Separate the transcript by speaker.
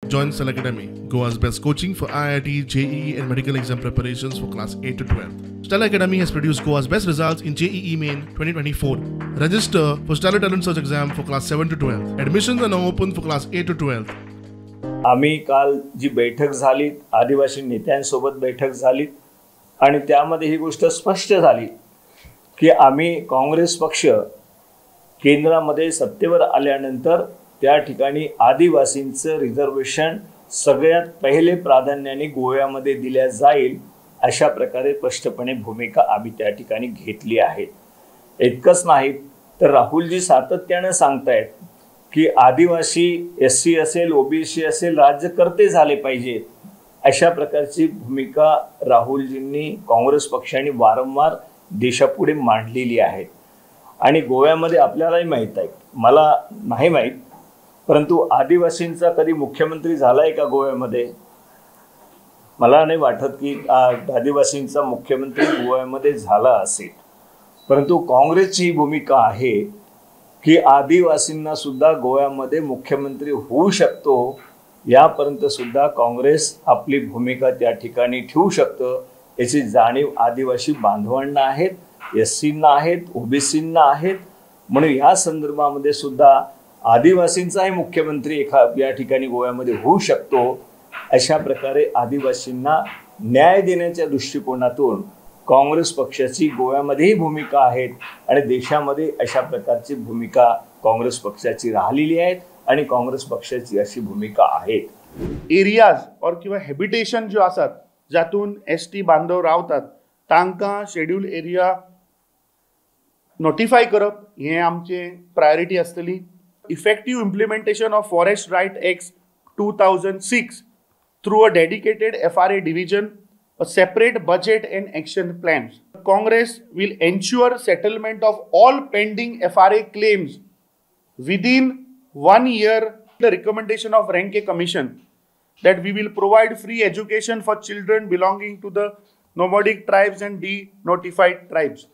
Speaker 1: Join Stella Academy, Goa's best coaching for IIT, JEE and medical exam preparations for class 8 to 12. Stella Academy has produced Goa's best results in JEE Main 2024. Register for Stella Talent Search exam for class 7 to 12. Admissions are now open for class 8 to 12.
Speaker 2: आम्ही काल जी बैठक झाली, आदिवासी नेत्यांसोबत बैठक झाली आणि त्यामध्ये ही गोष्ट स्पष्ट झाली की आम्ही काँग्रेस पक्ष केंद्रामध्ये सत्तेवर आल्यानंतर त्या ठिकाणी आदिवासींचं रिझर्वेशन सगळ्यात पहिले प्राधान्याने गोव्यामध्ये दिल्या जाईल अशा प्रकारे स्पष्टपणे भूमिका आम्ही त्या ठिकाणी घेतली आहे. इतकंच नाही तर राहुलजी सातत्याने सांगतायत की आदिवासी SC असेल, OBC असेल, राज्यकर्ते झाले पाहिजेत अशा प्रकारची भूमिका राहुलजींनी काँग्रेस पक्षाने वारंवार देशापुढे मांडलेली आहे. आणि गोव्यामध्ये आपल्यालाही माहीत आहे, मला नाही माहीत, परंतु आदिवासींचा कधी मुख्यमंत्री झालाय का गोव्यामध्ये? मला नाही वाटत की आदिवासींचा मुख्यमंत्री गोव्यामध्ये झाला असेल. परंतु काँग्रेसची ही भूमिका आहे की आदिवासींना सुद्धा गोव्यामध्ये मुख्यमंत्री होऊ शकतो, यापर्यंत सुद्धा काँग्रेस आपली भूमिका त्या ठिकाणी ठेवू शकतं याची जाणीव आदिवासी बांधवांना आहेत, SCंना आहेत, OBCंना आहेत. म्हणून या संदर्भामध्ये सुद्धा आदिवासींचाही मुख्यमंत्री या ठिकाणी गोव्यामध्ये होऊ शकतो अशा प्रकारे आदिवासींना न्याय देण्याच्या दृष्टिकोनातून काँग्रेस पक्षाची गोव्यामध्येही भूमिका आहे आणि देशामध्ये अशा प्रकारची भूमिका काँग्रेस पक्षाची राहिलेली आहे आणि काँग्रेस पक्षाची अशी भूमिका आहे.
Speaker 3: एरियाज और किंवा हॅबिटेशन जो आसात जातून ST बांधव रावतात तांकां शेड्यूल एरिया नोटिफाय करप हे आमचे प्रायोरिटी आसतली. Effective implementation of Forest Right Act 2006 through a dedicated FRA division, a separate budget and action plans. Congress will ensure settlement of all pending FRA claims within 1 year. The recommendation of Renke Commission that we will provide free education for children belonging to the nomadic tribes and denotified tribes.